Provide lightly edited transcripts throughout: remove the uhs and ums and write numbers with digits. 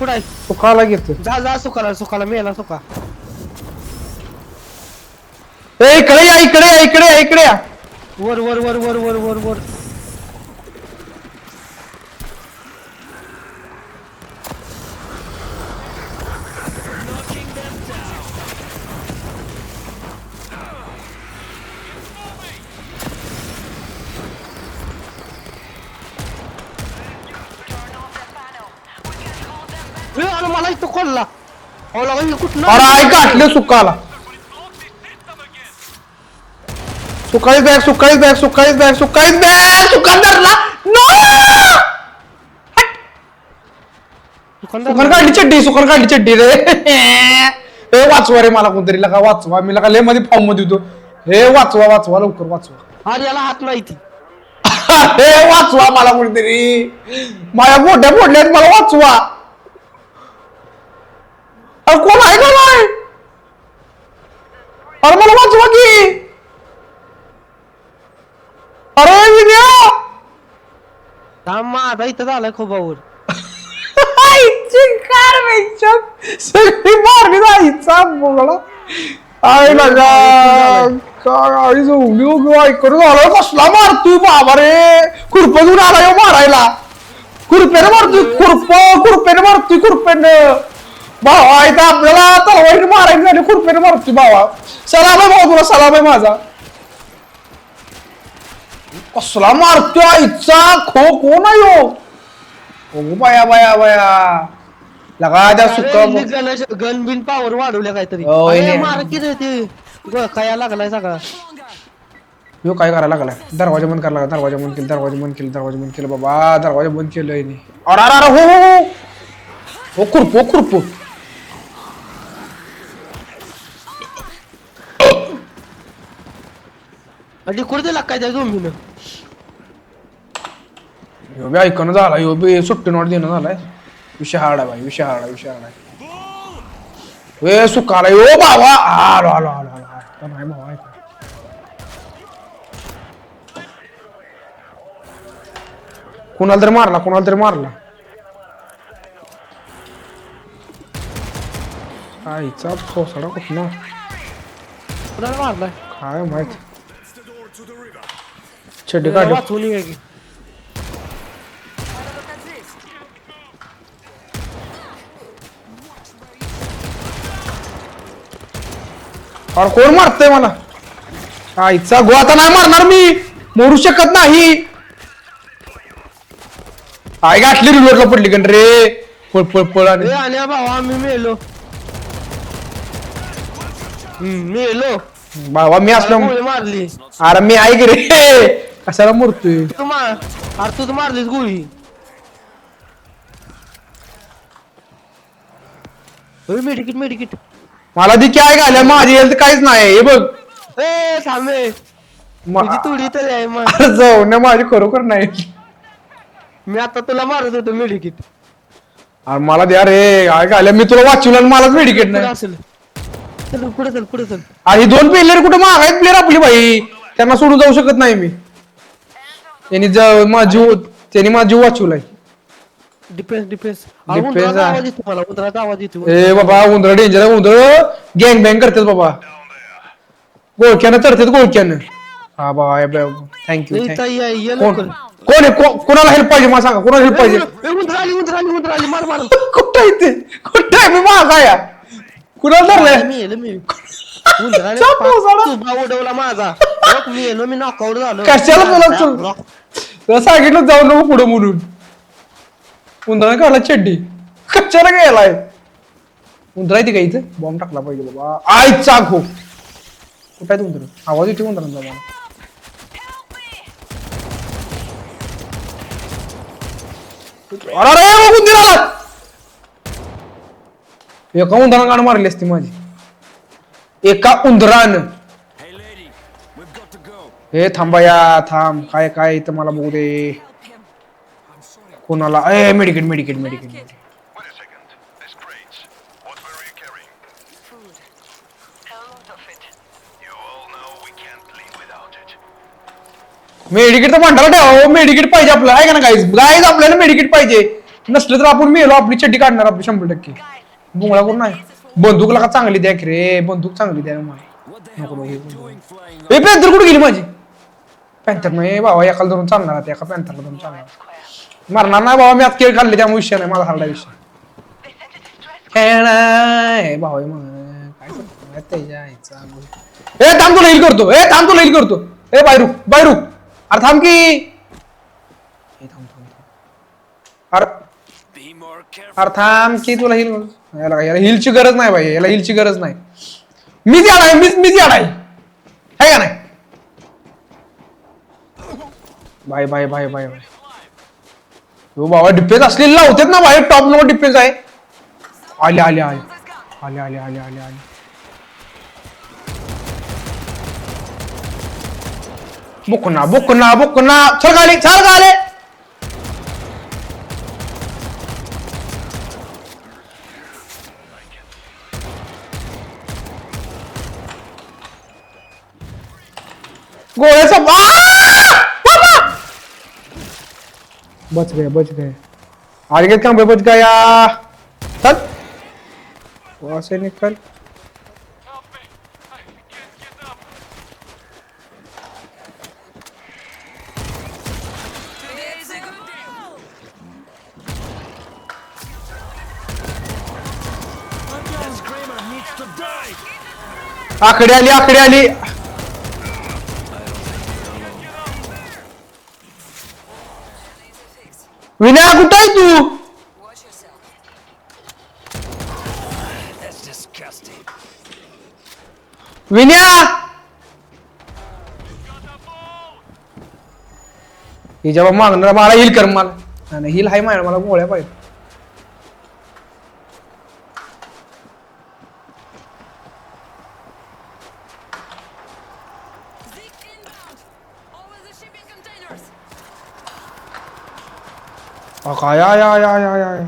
कुठं आहे सुखाला घेतो. जा जा सुखाला मेला सुखा इकडे या इकडे या इकडे या इकडे या. वर वर वर वर वर वर वर मला इथं खोलला कुठं अरे आई काटले सुखाला. सुकाळीच बॅग सुकाळीच बॅग सुकाळीच बॅग सुकाळीच बॅग दुकानदारला सुकन काढली चड्डी रे. हे वाचवा रे मला कोणतरी लका वाचवा. मी लका लय मध्ये फॉर्म मध्ये होतो. हे वाचवा लवकर वाचवा. अरे याला हात नाही ती हे वाचवा मला कोणतरी. माझ्या मोठ्या फोडल्यात मला वाचवा. अरे कोण आहे का नाही. अरे मला वाचवा की. अरे विद्या थांब माझा इथं झालाय खोबावर सगळी मारली जायचा बोगला. आई लागा काय आई झोंगली उभी ऐकून झालं. कसला मारतोय बाबा रे. खुरप घेऊन आला यो मारायला. खुरप्याने मारतोय खुरप्यानं. भावा आहे तर आपल्याला तलवारीने मारायची झाली. खुरप्याने मारतोय भावा. सलाम आहे भाऊ तुला सलाम आहे माझा. कसला मारतोय आईचा खो कोण आहे यो. बाया बाया बाया लगा त्या सुका गन बिन पावर वाढवल्या काहीतरी मार की रे ते काय लागलाय सगळा. यो काय करायला लागलाय. दरवाजा बंद करायला लागला. दरवाजा बंद केलं बाबा. दरवाजा बंद केलं याने. अरे अरे अरे हो खुरपो म्हणजे कुठे दिला काय त्या झोंबीनं. यो बी ऐकणं झाला. यो बी सुट्टी नोट देणं झालाय. विषय हार्ड आहे भाई. विषय हार्ड आहे. सुकाला यो बाबा. आलो नाही भावा. कोणाला तरी मारला. आईचा फोसाडा कुठला मारलाय काय माहित. छड्डी काढली. वाचून ये की. अरे कोण मारतय मला. आईचा गो आता नाही मारणार मी. मोरू शकत नाही. आई गाठली रिलोडला पडली गण रे. पळ आणि भावा मी मेलो बाबा मी असलो मारली. अरे मी ऐक रे कशाला मरतोय. तू तर मारलीस गोळी. मेडिकिट मला दी काय घाल्या माझी हेल्थ काहीच नाही. हे बघ ए थांबे तुझी तुडी तर आहे मग. अरे जाऊ ना माझी खरोखर नाही. मी आता तुला मारत होतो मेडिकिट. अरे मला द्या रे काय घाल्या. मी तुला वाचवलं आणि मलाच मेडिकेट नाही असेल. पुढे चल. आणि 2 प्लेयर कुठे मागायत प्लेयर आपली भाई. त्यांना सोडून जाऊ शकत नाही मी. त्यांनी माझा जीव वाचवलाय. डिफेन्स आवाज आवाज येतो. ए बाबा उंदर डेंजर आहे. उंदर गँग बँग करतात बाबा. गोळक्यानं चढतात गोळक्यानं. हा बाबा थँक्यू. कोण आहे कोणाला हेल्प पाहिजे मला सांगा. कोणाला हेल्प पाहिजे. उंदराली मार कुठं आहे ते. कुठं आहे मी मागा या. कुणाला धरलंय मी उडवला माझा. मी नॉकआउट झालो. कशाला तुला सांगितलं जाऊ नको पुढं म्हणून. उंदराने काढला चड्डी. कशाला गेलाय. उंदरा येते का इथं. बॉम्ब टाकला पाहिजे बाबा. आईचा खो कुठं आहे उंदर. आवाज येते उंदरांचा मला. अरे उंदीर आला. एका उंदरानं गाणं मारली असती माझी. एका उंदरानं. हे थांबा या थांब. काय इथं मला बघू दे. कोणाला मेडिकेट मेडिकेट तर भांडायला ठेवा. मेडिकेट पाहिजे आपलं आहे का ना गाईज आपल्याला मेडिकेट पाहिजे. नसलं तर आपण मेलो आपली चड्डी काढणार आपली 100%. बुंगळा कोण नाही. बंदूकला का चांगली द्या की रे, बंदूक चांगली द्या मला. ए पॅन्थर कुठे गेली माझी? पॅन्थर नाही बाबा, एकाला धरून चालणार आता, एका पॅन्थरला धरून चालणार. मारणार नाही बाबा, मी आज खेळ खाल्ले त्यामुळे विषय नाही माझा, हरडा विषय. काय त्याच्या ए थांब तुला हिल करतो, ए थांब तुला हिल करतो, ए बायरू बायरू, अरे थांब की, थांब थांब थांब, अरे थांब की, तुला हिल, याला हिलची गरज नाही भाई, याला हिलची गरज नाही. मीच याडाय, मीच याडाय, है का नाही? Bye bye bye bye bye. हो बाबा डिफेन्स असलेली लावतात ना भाई, टॉप नंबर डिफेन्स आहे. आले आले आले आले आले आले आले आले. बुकना बुकना बुकना, चल गाले चल गाले. गोळे सब बच गए बच गए. आगे कहां पे बच गया? चल वहां से निकल. आकडे आली आकडे आली. विनया कुठं आहे तू? विनया ही जेव्हा मागणार मला हिल कर, मला नाही हिल हाय माय, मला गोळ्या पाहिजे. काय या या या या या.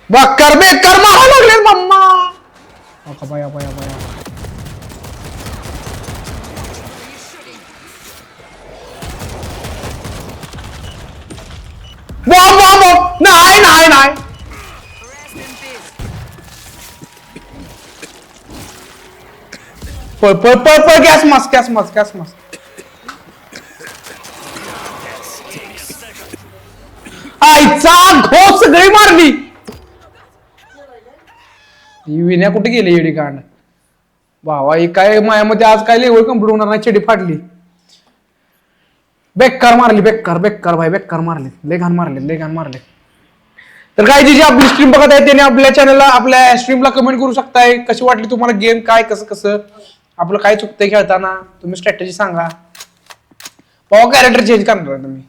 बक्कर बेकर मारा लागले मम्मा. बाया बाया बाया. बॉम्ब बॉम्ब, नाही नाही नाही. पळ पळ पळ पळ, गॅस मास गॅस मास गॅस मास. आईचा घोस सगळी मारली. विन्या कुठे गेली येडी कांड? भावा ही काय मायामध्ये आज काय लेवल कंप्लीट होणार नाही, चेडी फाडली. बेकार मारली, बेकार बेकार भाई, बेकार मारले, लय घाण मारले, लय घाण मारले. तर काय जी आपली स्ट्रीम बघत आहे त्याने आपल्या चॅनलला, आपल्या स्ट्रीमला कमेंट करू शकताय. कशी वाटली तुम्हाला गेम, काय कसं कसं आपलं काय चुकतंय खेळताना, तुम्ही स्ट्रॅटेजी सांगा. भावा कॅरेक्टर चेंज करणार आहे तुम्ही.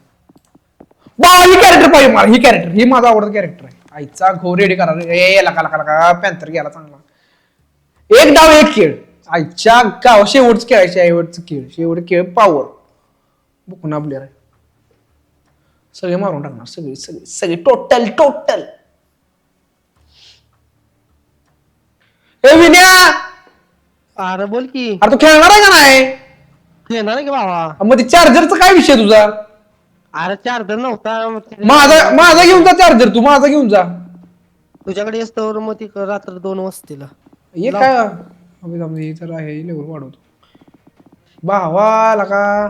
भावा ही कॅरेक्टर पाहिजे मला, ही कॅरेक्टर, ही माझा आवडतं कॅरेक्टर आहे. आईचा घोर रेडी करा रे, लका लका लका. पॅन्थर गेला चांगला. एक डाव एक खेळ, आईच्या गाव शेवटच खेळायचे, शेवटचं खेळ, शेवट खेळ पॉवर. बुकून आपल्या सगळे मारून टाकणार, सगळे सगळे सगळे टोटल टोटल. ए विन्या, अरे बोल की. अरे तू खेळणार आहे का नाही? खेळणार आहे की बाबा. मग ते चार्जरचा काय विषय तुझा? अरे चार्जर नव्हता. माझा घेऊन जा चार्जर, तू माझा घेऊन जा. तुझ्याकडे असतो मग ती रात्र 2 वाजतीला ये काय अभि तर आहे, लेवल वाढवतो भावाला का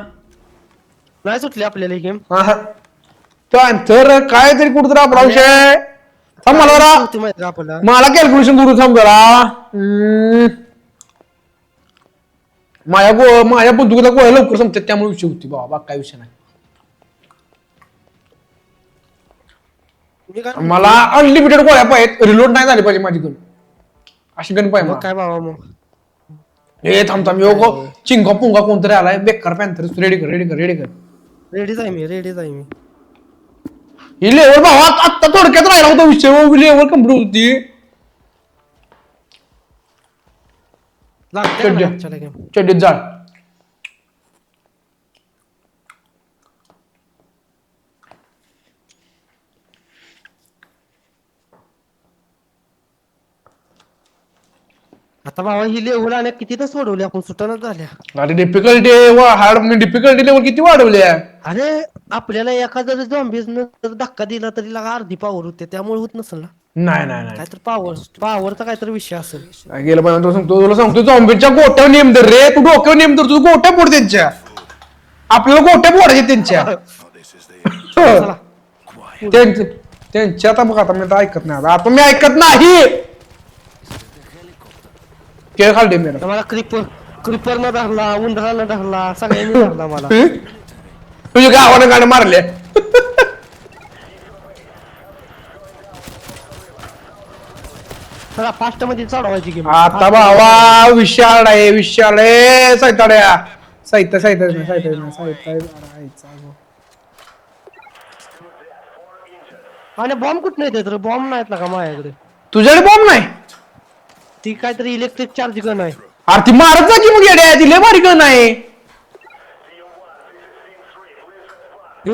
नाही सुटली आपल्याला ही गेम. तर काय तरी कुठं आपला विषय. मला कॅल्क्युलेशन करू थांब जरा. माझ्या बंदुकीला गोळ्या लवकर संपतात त्यामुळे विषय होती बाबा, काय विषय नाही. मला अनलिमिटेड गोळ्या पाहिजेत, रिलोड नाही झाली पाहिजे माझी गन, अशी गन पाहिजे. काय बाबा मग हे थांब थांब, यो चिंगा पुंगा कोणतरी आलाय, बेकार पॅन्थर. रेडी कर रेडी कर रेडी कर. रेडीच आहे मी, रेडीच आहे मी. ही लेवल भावा आत्ता थोडक्यात राहिला होता विषय, लेवल कम्प्लीट होती. लागते का नाही आजच्याला game? चड्डीत जाळ. आता भावा ही लेवल आणि किती तर सोडवली आपण सुटानच झाल्या. अरे डिफिकल्टी हार्ड डिफिकल्टी लेवल किती वाढवली आहे. अरे आपल्याला एखादा जर झॉम्बीजनं धक्का दिला तरी लागा अर्धी पावर होते त्यामुळे होत नसेल ना. नाही नाही नाही काहीतरी पावरचा काहीतरी विषय असेल. काय गेलं पाहिजे तुला सांगतो झॉम्बीच्या गोट्यावर नेम धर रे तू डोक्यावर नेम धर तू गोट्या फोड त्यांच्या आपल्याला गोट्या फोडायच्या त्यांच्या चला त्यांच्या आता बघ आता मी ऐकत नाही आता मी ऐकत नाही खेळ खाल मेरा मला क्रिपर न धरला उंदरानं धरला सगळ्यांनी धरला मला. तुझ्या गावानं गाणं मारले. चला फास्ट मध्ये चढवायची गेम आता भावा विशाल आहे साहित्या आणि बॉम्ब कुठं नाही तर बॉम्ब नाहीत ना का माझ्याकडे. तुझ्याकडे बॉम्ब नाही ती काहीतरी इलेक्ट्रिक चार्ज गन आहे. अरे ती मारत जा की मग येड्या ती लय भारी गन आहे.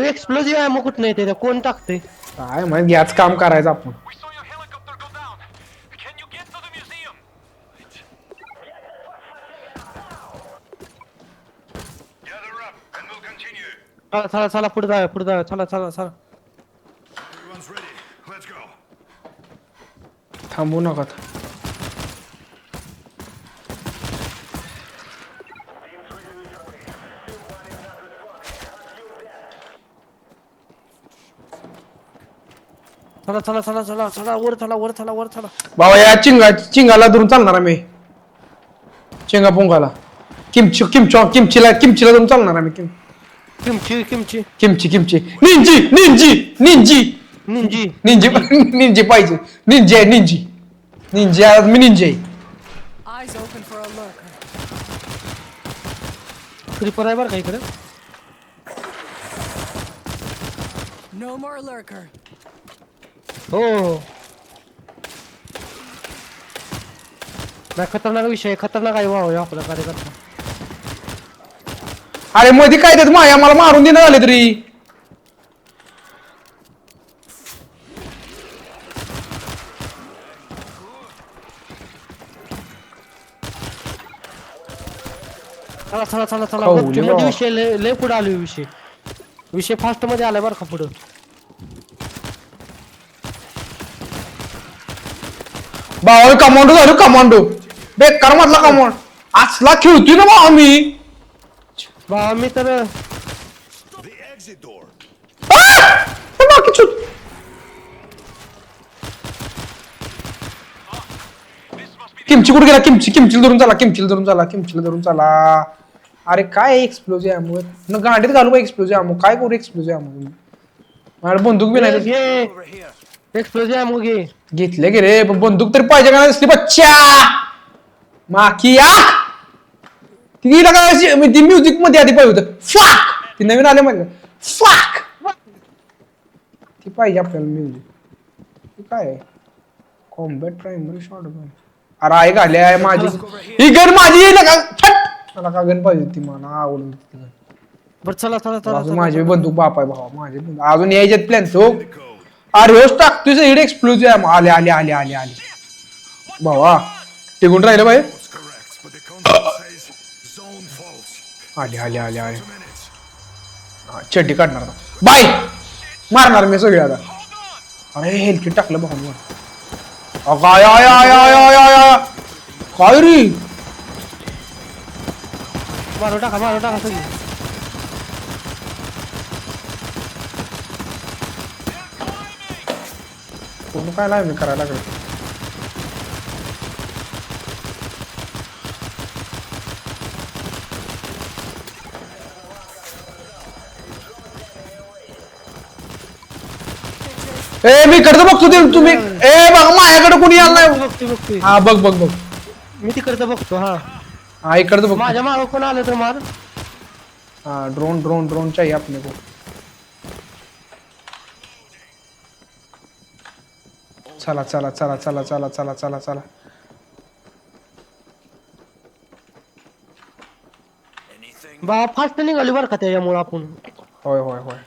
एक्सप्लोजिव्ह आहे मग कुठं नाही ते कोण टाकते. काय माहिती याच काम करायचं आपण. चला पुढे जाऊया चला. थांबू नका चला वर चला. बाबा या चिंगाला धरून चालणार आहे मी चिंगा पुंगाला किमचीला धरून चालणार आहे मी किमची निंजी पाहिजे निंजी आज मी निंजी आहे. क्रिपर आहे बरं का इकडे. हो नाही खतरनाक विषय खतरनाक आहे व्हावं आपला कार्यकर्ता. अरे मध्ये काय देत माया मला मारून देणं झाले तरी चला खाऊ, मध्ये ये. विषय लय पुढे आलो विषय फास्ट मध्ये आलाय बरं का पुढं. भावा कमांडो झालो कमांडो बेकार मधला कमांडो असला खेळतोय ना भावा मी तर किमची कुठे गेला किमची धरून चला अरे काय एक्सप्लोजिव्ह आहे न गाडीत घालू का एक्सप्लोजिव्ह आहे काय करू एक्सप्लोजिव्ह आहे माझ्या बंदूक बी नाही एक्सप्लोजिव्ह मग घेतले गे रे बंदूक तरी पाहिजे का नाही बच्चा माकी ती ती म्युझिक मध्ये आधी पाहिजे होतं फाक ती नवीन आले म्हणजे फाक ती पाहिजे आपल्याला म्युझिक काय कॉम्बॅट प्रायमरी शॉट अरे आहे घाले आहे माझी ही गन माझी मला का गन पाहिजे ती मला आवडली बरं चला माझी बंदूक बाप आहे भावा माझे अजून यायच्यात प्लॅन तो अरे होस टाकतोय इकडे एक्सप्लोजिव्ह आले भावा टिकून राहिलं बाई आले चड्डी काढणार बाय मारणार मी सगळे आता अरे हेल्मेट टाकलं भाऊ काय रे मारो टाका सगळी कोण काय नाही मी करायला लागलो ए मी करतो बघतो ते तुम्ही ए बघ माझ्याकडे कोणी आलं नाही बघतोय हा बघ मी तिकडचं बघतो हा इकडचं बघ माझ्या मागं कोण आलं तर मार हाँ ड्रोन चाहिए अपने को चला बा फास्ट निघाली बरं का त्याच्यामुळे आपण. होय होय होय